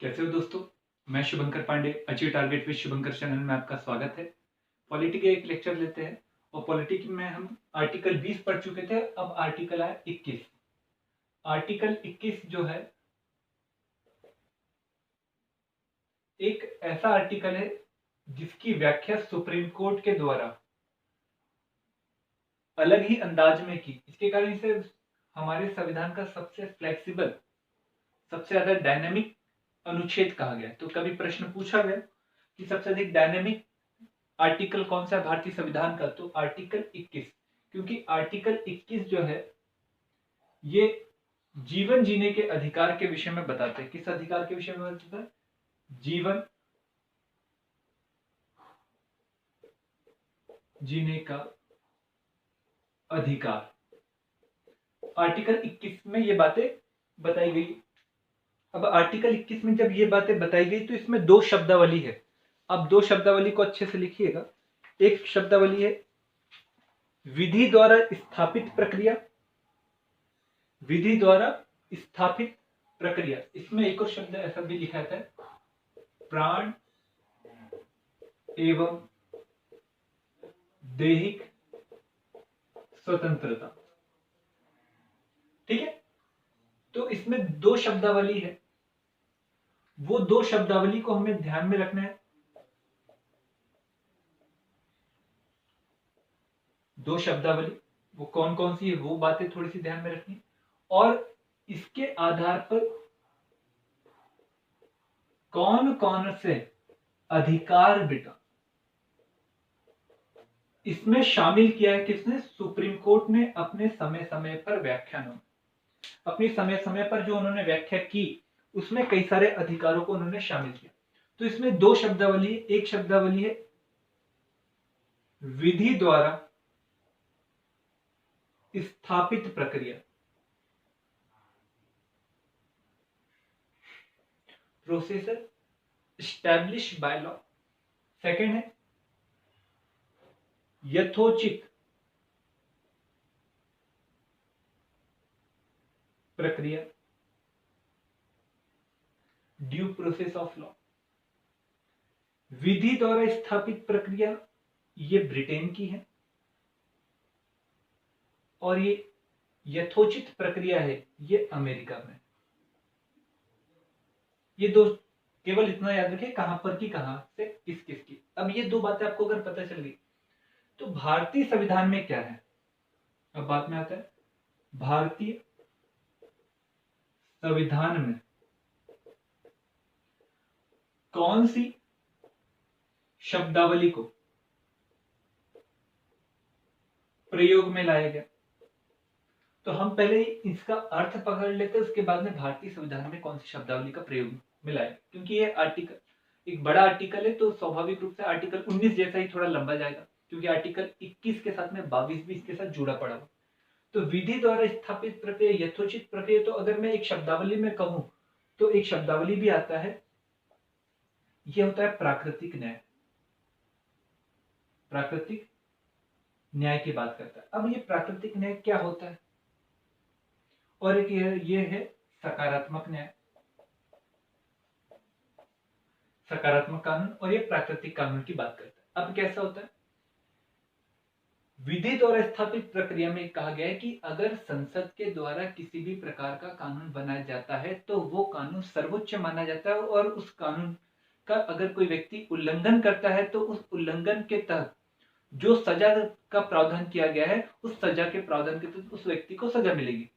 कैसे हो दोस्तों। मैं Shubhankar Pandey, achieve target with Shubhankar channel में आपका स्वागत है। पॉलिटी का एक लेक्चर लेते हैं और पॉलिटी में हम आर्टिकल 20 पढ़ चुके थे। अब आर्टिकल आया 21। आर्टिकल 21 जो है एक ऐसा आर्टिकल है जिसकी व्याख्या सुप्रीम कोर्ट के द्वारा अलग ही अंदाज में की। इसके कारण इसे हमारे संविधान का सबसे फ्लेक्सिबल, सबसे ज्यादा डायनेमिक अनुच्छेद कहा गया। तो कभी प्रश्न पूछा गया कि सबसे अधिक डायनेमिक आर्टिकल कौन सा है भारतीय संविधान का, तो आर्टिकल 21। क्योंकि आर्टिकल 21 जो है ये जीवन जीने के अधिकार के विषय में बताते हैं। किस अधिकार के विषय में बताता है? जीवन जीने का अधिकार। आर्टिकल 21 में ये बातें बताई गई। अब आर्टिकल 21 में जब ये बातें बताई गई तो इसमें दो शब्दावली है। अब दो शब्दावली को अच्छे से लिखिएगा। एक शब्दावली है विधि द्वारा स्थापित प्रक्रिया। विधि द्वारा स्थापित प्रक्रिया, इसमें एक और शब्द ऐसा भी लिखा था, प्राण एवं दैहिक स्वतंत्रता। ठीक है, तो इसमें दो शब्दावली है। वो दो शब्दावली को हमें ध्यान में रखना है। दो शब्दावली वो कौन कौन सी है, वो बातें थोड़ी सी ध्यान में रखनी। और इसके आधार पर कौन कौन से अधिकार बेटा इसमें शामिल किया है किसने? सुप्रीम कोर्ट ने अपने समय समय पर व्याख्यानों में, अपनी समय समय पर जो उन्होंने व्याख्या की उसमें कई सारे अधिकारों को उन्होंने शामिल किया। तो इसमें दो शब्दावली, एक शब्दावली है विधि द्वारा स्थापित प्रक्रिया, processor establish by law. Second है यथोचित प्रक्रिया, ड्यू प्रोसेस ऑफ लॉ। विधि द्वारा स्थापित प्रक्रिया ये ब्रिटेन की है और ये यथोचित प्रक्रिया है ये अमेरिका में। ये दो, केवल इतना याद रखिए कहां पर की, कहां से किस किस की। अब ये दो बातें आपको अगर पता चल गई तो भारतीय संविधान में क्या है। अब बात में आता है भारतीय संविधान में कौन सी शब्दावली को प्रयोग में लाया गया। तो हम पहले इसका अर्थ पकड़ लेते हैं, उसके बाद में भारतीय संविधान में कौन सी शब्दावली का प्रयोग मिला है। क्योंकि ये आर्टिकल एक बड़ा आर्टिकल है तो स्वाभाविक रूप से आर्टिकल 19 जैसा ही थोड़ा लंबा जाएगा, क्योंकि आर्टिकल 21 के साथ में 22 भी इसके साथ जुड़ा पड़ा हुआ। तो विधि द्वारा स्थापित प्रक्रिया, यथोचित प्रक्रिया, तो अगर मैं एक शब्दावली में कहूं तो एक शब्दावली भी आता है, यह होता है प्राकृतिक न्याय। प्राकृतिक न्याय की बात करता है। अब ये प्राकृतिक न्याय क्या होता है? और एक ये है सकारात्मक न्याय, सकारात्मक कानून, और ये प्राकृतिक कानून की बात करता है। अब कैसा होता है? विधि द्वारा स्थापित प्रक्रिया में कहा गया है कि अगर संसद के द्वारा किसी भी प्रकार का कानून बनाया जाता है तो वो कानून सर्वोच्च माना जाता है, और उस कानून का अगर कोई व्यक्ति उल्लंघन करता है तो उस उल्लंघन के तहत जो सजा का प्रावधान किया गया है उस सजा के प्रावधान के तहत उस व्यक्ति को सजा मिलेगी।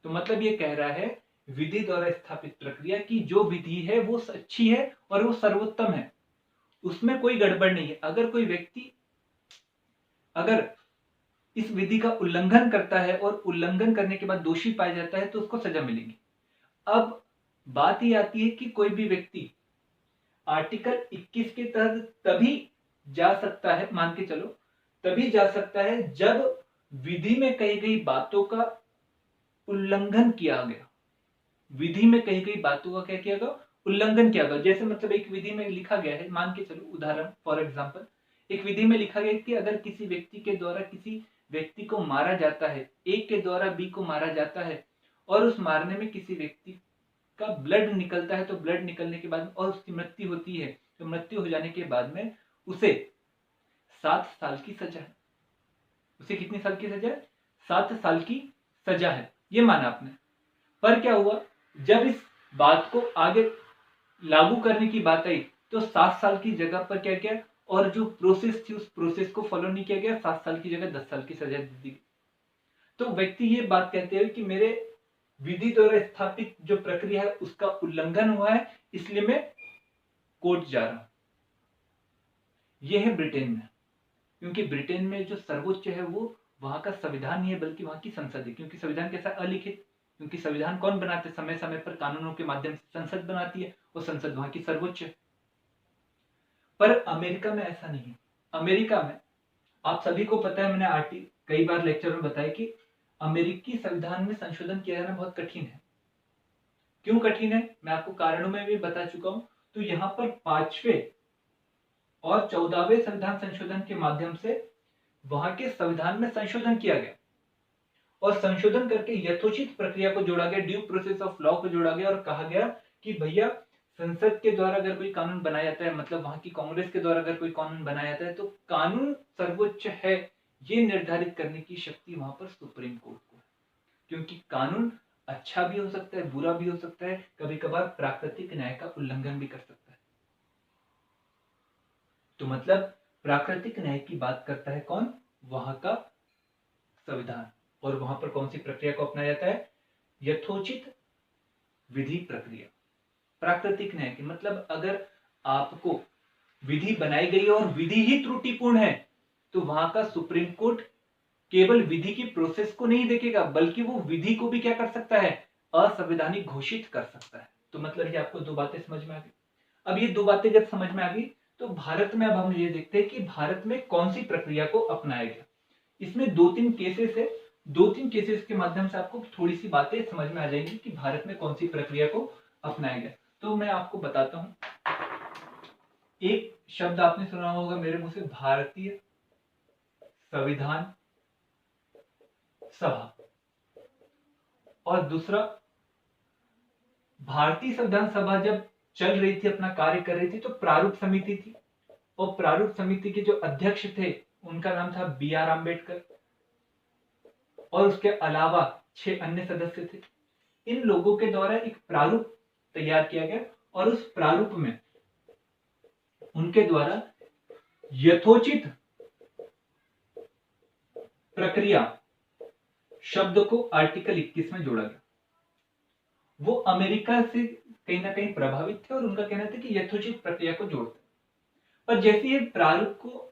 तो मतलब ये कह रहा है विधि द्वारा स्थापित प्रक्रिया की जो विधि है वो अच्छी है और वो सर्वोत्तम है, उसमें कोई गड़बड़ नहीं है। अगर कोई व्यक्ति अगर इस विधि का उल्लंघन करता है और उल्लंघन करने के बाद दोषी पाया जाता है तो उसको सजा मिलेगी। अब बात ये आती है कि कोई भी व्यक्ति आर्टिकल 21 के तहत तभी जा सकता है, मान के चलो तभी जा सकता है जब विधि में कही गई बातों का उल्लंघन किया गया। विधि में कही गई बातों का क्या किया गया? उल्लंघन किया गया। जैसे मतलब एक विधि में लिखा गया है, मान के चलो उदाहरण फॉर एग्जांपल, एक विधि में लिखा गया कि अगर किसी व्यक्ति के द्वारा किसी व्यक्ति को मारा जाता है, ए के द्वारा बी को मारा जाता है और उस मारने में किसी व्यक्ति का ब्लड निकलता है, तो ब्लड निकलने के बाद और उसकी मृत्यु होती है, तो मृत्यु हो जाने के बाद में उसे 7 साल की सजा है। उसे कितनी साल की सजा है? 7 साल की सजा है, ये माना आपने। पर क्या हुआ, जब इस बात को आगे लागू करने की बात आई तो 7 साल की जगह पर क्या किया, और जो प्रोसेस थी उस प्रोसेस को फॉलो नहीं किया गया, 7 साल की जगह 10 साल की सजा दी गई। तो व्यक्ति ये बात कहते हैं कि मेरे विधि द्वारा स्थापित जो प्रक्रिया है उसका उल्लंघन हुआ है, इसलिए मैं कोर्ट जा रहा हूं। यह है ब्रिटेन में, क्योंकि ब्रिटेन में जो सर्वोच्च है वो वहां का संविधान नहीं है बल्कि वहां की संसद है। क्योंकि संविधान कैसा अलिखित, क्योंकि संविधान कौन बनाते, समय समय पर कानूनों के माध्यम से संसद बनाती है, और संसद वहां की सर्वोच्च है। पर अमेरिका में ऐसा नहीं है। अमेरिका में आप सभी को पता है, मैंने कई बार लेक्चर में बताया कि अमेरिकी संविधान में संशोधन किया जाना बहुत कठिन है। क्यों कठिन है, मैं आपको कारणों में भी बता चुका हूं। तो यहाँ पर 5वें और 14वें संविधान संशोधन के माध्यम से वहां के संविधान में संशोधन किया गया, और संशोधन करके यथोचित प्रक्रिया को जोड़ा गया, ड्यू प्रोसेस ऑफ लॉ को जोड़ा गया, और कहा गया कि भैया संसद के द्वारा अगर कोई कानून बनाया जाता है, मतलब वहां की कांग्रेस के द्वारा अगर कोई कानून बनाया जाता है, तो कानून सर्वोच्च है ये निर्धारित करने की शक्ति वहां पर सुप्रीम कोर्ट को है। क्योंकि कानून अच्छा भी हो सकता है, बुरा भी हो सकता है, कभी कभार प्राकृतिक न्याय का उल्लंघन भी कर सकता है। तो मतलब प्राकृतिक न्याय की बात करता है कौन, वहां का संविधान। और वहां पर कौन सी प्रक्रिया को अपनाया जाता है, यथोचित विधि प्रक्रिया। प्राकृतिक न्याय की मतलब अगर आपको विधि बनाई गई है और विधि ही त्रुटिपूर्ण है, तो वहां का सुप्रीम कोर्ट केवल विधि की प्रोसेस को नहीं देखेगा, बल्कि वो विधि को भी क्या कर सकता है, असंवैधानिक घोषित कर सकता है। तो मतलब ये आपको दो बातें समझ में आ गई। अब ये दो बातें जब समझ में आ गई, तो भारत में अब हम ये देखते हैं कि भारत में कौन सी प्रक्रिया को अपनाया गया। इसमें 2-3 केसेस है, 2-3 केसेस के माध्यम से आपको थोड़ी सी बातें समझ में आ जाएंगी कि भारत में कौन सी प्रक्रिया को अपनाया गया। तो मैं आपको बताता हूं। एक शब्द आपने सुना होगा मेरे मुंह से, भारतीय संविधान सभा, और दूसरा भारतीय संविधान सभा जब चल रही थी, अपना कार्य कर रही थी, तो प्रारूप समिति थी, और प्रारूप समिति के जो अध्यक्ष थे उनका नाम था B.R. आम्बेडकर, और उसके अलावा 6 अन्य सदस्य थे। इन लोगों के द्वारा एक प्रारूप तैयार किया गया, और उस प्रारूप में उनके द्वारा यथोचित प्रक्रिया शब्द को आर्टिकल 21 में जोड़ा गया। वो अमेरिका से कहीं ना कहीं प्रभावित थे, और उनका कहना था कि यथोचित प्रक्रिया को जोड़ते। पर जैसे ये प्रारूप को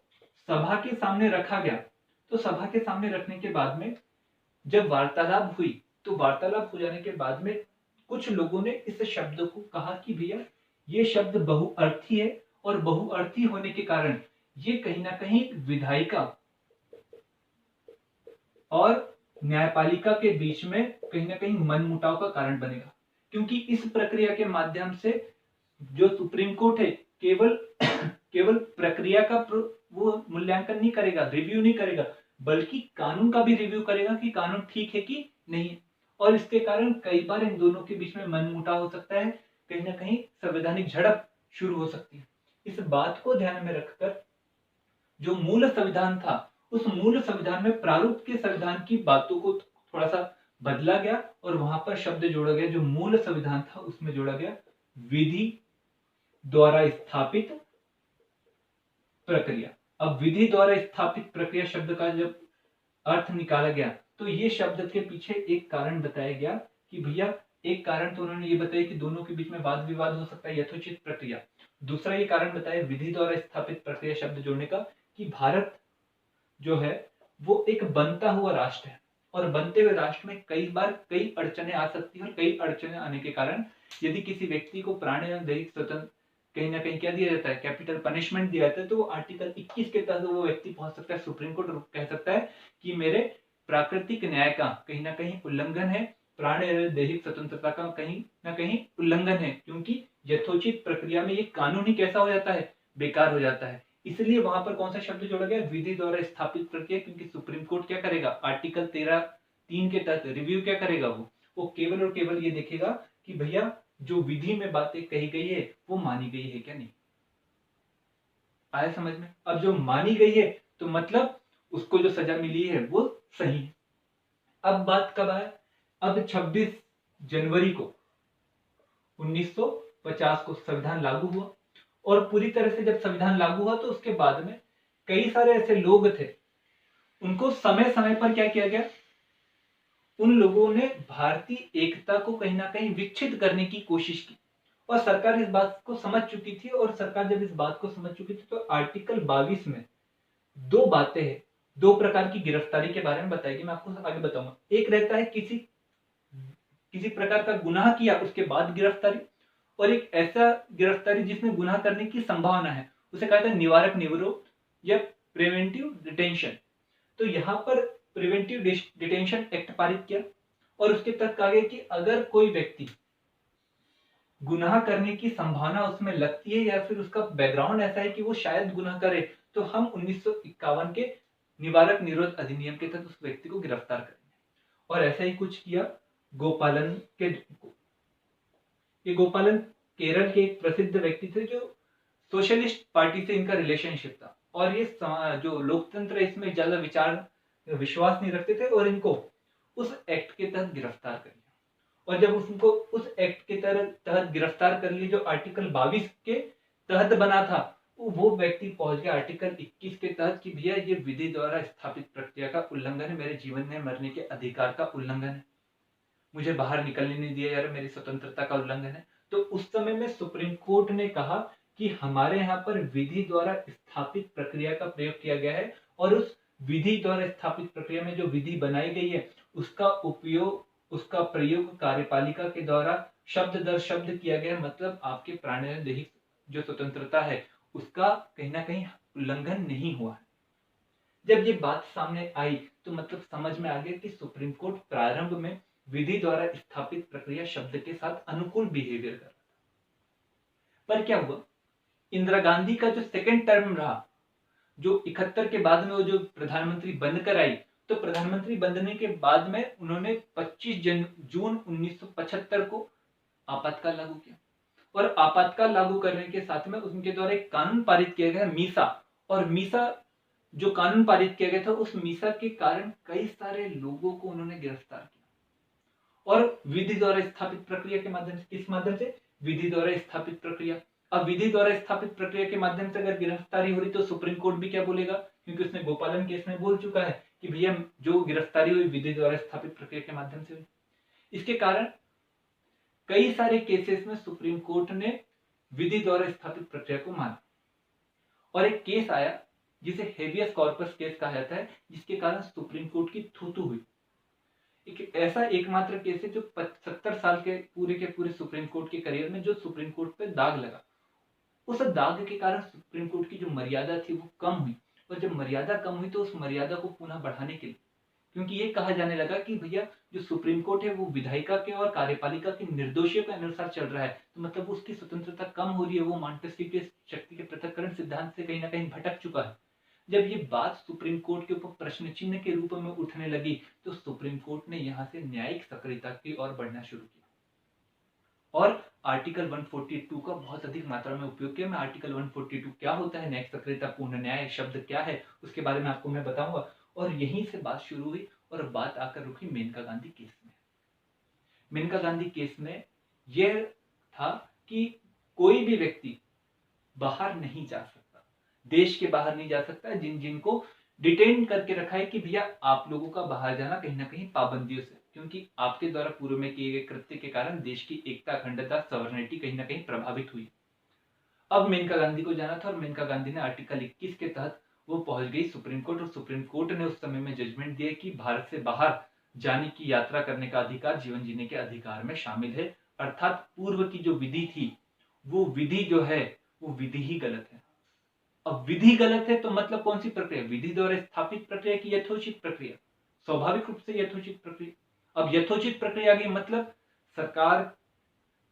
सभा के सामने रखा गया, तो सभा के सामने रखने के बाद में जब वार्तालाप हुई, तो वार्तालाप हो जाने के बाद में कुछ लोगों ने इस शब्द को कहा कि भैया ये शब्द बहुअर्थी है, और बहुअर्थी होने के कारण ये कहीं ना कहीं विधायिका और न्यायपालिका के बीच में कहीं ना कहीं मनमुटाव का कारण बनेगा। क्योंकि इस प्रक्रिया के माध्यम से जो सुप्रीम कोर्ट है केवल केवल प्रक्रिया का वो मूल्यांकन नहीं करेगा, रिव्यू नहीं करेगा, बल्कि कानून का भी रिव्यू करेगा कि कानून ठीक है कि नहीं। और इसके कारण कई बार इन दोनों के बीच में मनमुटाव हो सकता है, कहीं ना कहीं संवैधानिक झड़प शुरू हो सकती है। इस बात को ध्यान में रखकर जो मूल संविधान था, उस मूल संविधान में प्रारूप के संविधान की बातों को थोड़ा सा बदला गया, और वहां पर शब्द जोड़ा गया, जो मूल संविधान था उसमें जोड़ा गया विधि द्वारा स्थापित प्रक्रिया। अब विधि द्वारा स्थापित प्रक्रिया शब्द का जब अर्थ निकाला गया, तो ये शब्द के पीछे एक कारण बताया गया कि भैया, एक कारण तो उन्होंने ये बताया कि दोनों के बीच में वाद विवाद हो सकता है, यथोचित प्रक्रिया। दूसरा ये कारण बताया विधि द्वारा स्थापित प्रक्रिया शब्द जोड़ने का, कि भारत जो है वो एक बनता हुआ राष्ट्र है, और बनते हुए राष्ट्र में कई बार कई अड़चने आ सकती है, और कई अड़चने आने के कारण यदि किसी व्यक्ति को प्राण एवं दैहिक स्वतंत्र कहीं ना कहीं क्या दिया जाता है, कैपिटल पनिशमेंट दिया जाता है, तो वो आर्टिकल 21 के तहत वो व्यक्ति पहुंच सकता है सुप्रीम कोर्ट, और कह सकता है कि मेरे प्राकृतिक न्याय का कहीं ना कहीं उल्लंघन है, प्राण एवं दैहिक स्वतंत्रता का कहीं ना कहीं उल्लंघन है, क्योंकि यथोचित प्रक्रिया में ये कानून ही कैसा हो जाता है, बेकार हो जाता है। इसलिए वहां पर कौन सा शब्द जोड़ा गया, विधि द्वारा स्थापित प्रक्रिया, क्योंकि सुप्रीम कोर्ट क्या करेगा, आर्टिकल 13(3) के तहत रिव्यू क्या करेगा, वो केवल और केवल ये देखेगा कि भैया जो विधि में बातें कही गई है वो मानी गई है क्या नहीं। आया समझ में। अब जो मानी गई है तो मतलब उसको जो सजा मिली है वो सही है। अब बात कब आए, अब 26 जनवरी को 1950 को संविधान लागू हुआ, और पूरी तरह से जब संविधान लागू हुआ तो उसके बाद में कई सारे ऐसे लोग थे, उनको समय समय पर क्या किया गया, उन लोगों ने भारतीय एकता को कहीं ना कहीं विकसित करने की कोशिश की, और सरकार इस बात को समझ चुकी थी। और सरकार जब इस बात को समझ चुकी थी तो आर्टिकल 22 में दो बातें हैं, दो प्रकार की गिरफ्तारी के बारे में बताएगी, मैं आपको आगे बताऊंगा। एक रहता है किसी किसी प्रकार का गुनाह किया उसके बाद गिरफ्तारी, और एक ऐसा गिरफ्तारी जिसमें गुनाह करने की संभावना है, उसे कहा था निवारक निवरोध या प्रिवेंटिव डिटेंशन। तो यहाँ पर प्रिवेंटिव डिटेंशन एक्ट पारित किया, और उसके तहत कहा गया कि अगर कोई व्यक्ति गुनाह करने की संभावना उसमें लगती है या फिर उसका बैकग्राउंड ऐसा है कि वो शायद गुनाह करे, तो हम 1951 के निवारक निरोध अधिनियम के तहत उस व्यक्ति को गिरफ्तार करेंगे। और ऐसा ही कुछ किया गोपालन के। ये गोपालन केरल के एक प्रसिद्ध व्यक्ति थे जो सोशलिस्ट पार्टी से इनका रिलेशनशिप था, और ये जो लोकतंत्र है इसमें ज्यादा विचार विश्वास नहीं रखते थे, और इनको उस एक्ट के तहत गिरफ्तार कर लिया। और जब उनको उस एक्ट के तहत गिरफ्तार कर लिया जो आर्टिकल 22 के तहत बना था, वो व्यक्ति पहुंच गया आर्टिकल 21 के तहत कि भैया ये विधि द्वारा स्थापित प्रक्रिया का उल्लंघन है, मेरे जीवन में मरने के अधिकार का उल्लंघन है, मुझे बाहर निकलने नहीं दिया यार, मेरी स्वतंत्रता का उल्लंघन है। तो उस समय में सुप्रीम कोर्ट ने कहा कि हमारे यहाँ पर विधि द्वारा स्थापित प्रक्रिया का प्रयोग किया गया है, और उस विधि द्वारा स्थापित प्रक्रिया में जो विधि बनाई गई है उसका उपयोग, उसका प्रयोग कार्यपालिका के द्वारा शब्द दर शब्द किया गया, मतलब आपके प्राणदैहिक जो स्वतंत्रता है उसका कहीं ना कहीं उल्लंघन नहीं हुआ है। जब ये बात सामने आई तो मतलब समझ में आ गया कि सुप्रीम कोर्ट प्रारंभ में विधि द्वारा स्थापित प्रक्रिया शब्द के साथ अनुकूल बिहेवियर कर रहा था। पर क्या हुआ, इंदिरा गांधी का जो सेकंड टर्म रहा, जो 71 के बाद में वो जो प्रधानमंत्री बनकर आई, तो प्रधानमंत्री बनने के बाद में उन्होंने 25 जून 1975 को आपातकाल लागू किया, और आपातकाल लागू करने के साथ में उनके द्वारा एक कानून पारित किया गया मीसा। और मीसा जो कानून पारित किया गया था, उस मीसा के कारण कई सारे लोगों को उन्होंने गिरफ्तार किया, और विधि द्वारा स्थापित प्रक्रिया के माध्यम से, किस माध्यम से, विधि द्वारा स्थापित प्रक्रिया। अब विधि द्वारा स्थापित प्रक्रिया के माध्यम से अगर गिरफ्तारी हो रही तो सुप्रीम कोर्ट भी क्या बोलेगा, क्योंकि उसने गोपालन केस में बोल चुका है कि भैया जो गिरफ्तारी हुई विधि द्वारा स्थापित प्रक्रिया के माध्यम से हुई। इसके कारण कई सारे केसेस में सुप्रीम कोर्ट ने विधि द्वारा स्थापित प्रक्रिया को माना, और एक केस आया जिसे हेबियस कॉर्पस केस कहा जाता है, जिसके कारण सुप्रीम कोर्ट की थूथू हुई। एक ऐसा एकमात्र केस है जो 70 साल के पूरे सुप्रीम कोर्ट के करियर में जो सुप्रीम कोर्ट पे दाग लगा, उस दाग के कारण सुप्रीम कोर्ट की जो मर्यादा थी वो कम हुई, और जब मर्यादा कम हुई तो उस मर्यादा को पुनः बढ़ाने के लिए, क्योंकि ये कहा जाने लगा कि भैया जो सुप्रीम कोर्ट है वो विधायिका के और कार्यपालिका के निर्दोषियों के अनुसार चल रहा है, तो मतलब उसकी स्वतंत्रता कम हो रही है, वो मॉन्टेस्क्यू के शक्ति के पृथक्करण सिद्धांत से कहीं ना कहीं भटक चुका है। जब ये बात सुप्रीम कोर्ट के ऊपर प्रश्न चिन्ह के रूप में उठने लगी तो सुप्रीम कोर्ट ने यहां से न्यायिक सक्रियता की ओर बढ़ना शुरू किया, और आर्टिकल 142 का बहुत अधिक मात्रा में उपयोग किया। मैं आर्टिकल 142 क्या होता है, न्यायिक सक्रियता, पूर्ण न्याय शब्द क्या है, उसके बारे में आपको मैं बताऊंगा। और यहीं से बात शुरू हुई, और बात आकर रुकी मेनका गांधी केस में। मेनका गांधी केस में यह था कि कोई भी व्यक्ति बाहर नहीं जा सकता, देश के बाहर नहीं जा सकता, जिन जिनको डिटेन करके रखा है कि भैया आप लोगों का बाहर जाना कहीं ना कहीं पाबंदियों से, क्योंकि आपके द्वारा पूर्व में किए गए कृत्य के कारण देश की एकता, अखंडता, सॉवरेनिटी कहीं ना कहीं प्रभावित हुई। अब मेनका गांधी को जाना था, और मेनका गांधी ने आर्टिकल 21 के तहत वो पहुंच गई सुप्रीम कोर्ट, और सुप्रीम कोर्ट ने उस समय में जजमेंट दिया कि भारत से बाहर जाने की, यात्रा करने का अधिकार जीवन जीने के अधिकार में शामिल है, अर्थात पूर्व की जो विधि थी वो विधि जो है वो विधि ही गलत है। अब विधि गलत है तो मतलब कौन सी प्रक्रिया, विधि द्वारा स्थापित प्रक्रिया की यथोचित प्रक्रिया, स्वाभाविक रूप से यथोचित प्रक्रिया। अब यथोचित प्रक्रिया की मतलब सरकार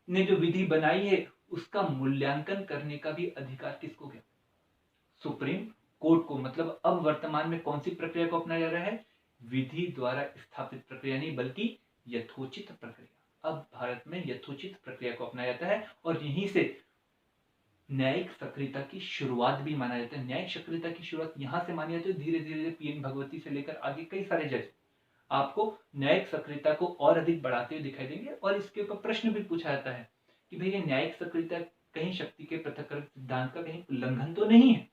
ने जो विधि बनाई है उसका मूल्यांकन करने का भी अधिकार किसको गया, सुप्रीम कोर्ट को। मतलब अब वर्तमान में कौन सी प्रक्रिया को अपनाया जा रहा है, विधि द्वारा स्थापित प्रक्रिया नहीं बल्कि यथोचित प्रक्रिया। अब भारत में यथोचित प्रक्रिया को अपनाया जाता है और यहीं से न्यायिक सक्रियता की शुरुआत भी माना जाता है। न्यायिक सक्रियता की शुरुआत यहां से मानी जाती है। धीरे धीरे पीएन भगवती से लेकर आगे कई सारे जज आपको न्यायिक सक्रियता को और अधिक बढ़ाते हुए दिखाई देंगे और इसके ऊपर प्रश्न भी पूछा जाता है कि भैया न्यायिक सक्रियता कहीं शक्ति के पृथक्करण सिद्धांत का कहीं उल्लंघन तो नहीं है।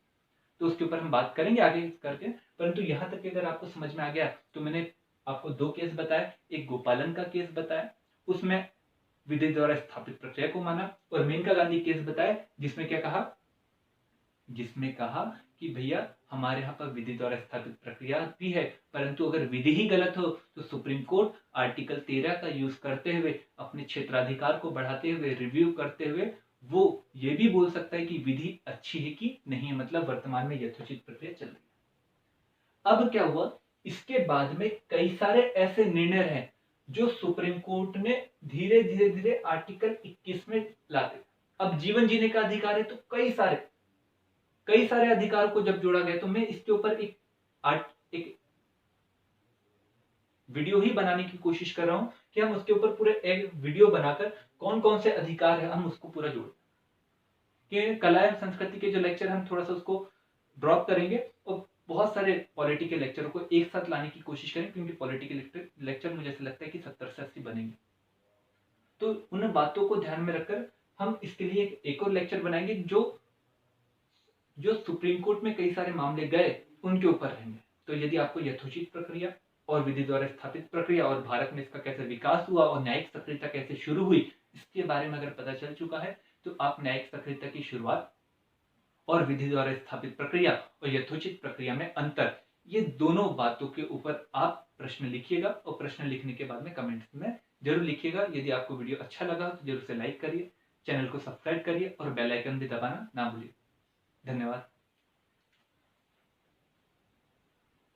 तो उसके ऊपर हम बात करेंगे आगे करके, परंतु यहां तक अगर आपको समझ में आ गया तो मैंने आपको दो केस बताए, एक गोपालन का केस बताया, उसमें विधि द्वारा स्थापित प्रक्रिया को माना, और मेनका गांधी केस बताया जिसमें कहा कि भैया हमारे यहाँ पर विधि द्वारा स्थापित प्रक्रिया भी है, परंतु अगर विधि ही गलत हो तो सुप्रीम कोर्ट आर्टिकल 13 का यूज करते हुए अपने क्षेत्राधिकार को बढ़ाते हुए रिव्यू करते हुए वो ये भी बोल सकता है कि विधि अच्छी है कि नहीं है, मतलब वर्तमान में यथोचित प्रक्रिया चल रही है। अब क्या हुआ, इसके बाद में कई सारे ऐसे निर्णय हैं जो सुप्रीम कोर्ट ने धीरे धीरे धीरे आर्टिकल 21 में लाते। अब जीवन जीने का अधिकार है तो कई सारे अधिकार को जब जोड़ा गया, तो मैं इसके ऊपर एक वीडियो ही बनाने की कोशिश कर रहा हूं कि हम उसके ऊपर पूरे एक वीडियो बनाकर कौन कौन से अधिकार है हम उसको पूरा जोड़ें। कि कला एवं संस्कृति के जो लेक्चर हम थोड़ा सा उसको ड्रॉप करेंगे और बहुत सारे पॉलिटी के लेक्चरों को एक साथ लाने की कोशिश करें, क्योंकि पॉलिटी के लेक्चर मुझे ऐसा लगता है कि 70 से 80 बनेंगे। तो उन बातों को ध्यान में रखकर हम इसके लिए एक और लेक्चर बनाएंगे जो सुप्रीम कोर्ट में कई सारे मामले गए उनके ऊपर रहेंगे। तो यदि आपको यथोचित प्रक्रिया और विधि द्वारा स्थापित प्रक्रिया और भारत में इसका कैसे विकास हुआ और न्यायिक सक्रियता कैसे शुरू हुई इसके बारे में अगर पता चल चुका है, तो आप न्यायिक सक्रियता की शुरुआत और विधि द्वारा स्थापित प्रक्रिया और यथोचित प्रक्रिया में अंतर, ये दोनों बातों के ऊपर आप प्रश्न लिखिएगा और प्रश्न लिखने के बाद में कमेंट्स में जरूर लिखिएगा। यदि आपको वीडियो अच्छा लगा तो जरूर से लाइक करिए, चैनल को सब्सक्राइब करिए और बेल आइकन भी दबाना ना भूलिए। धन्यवाद।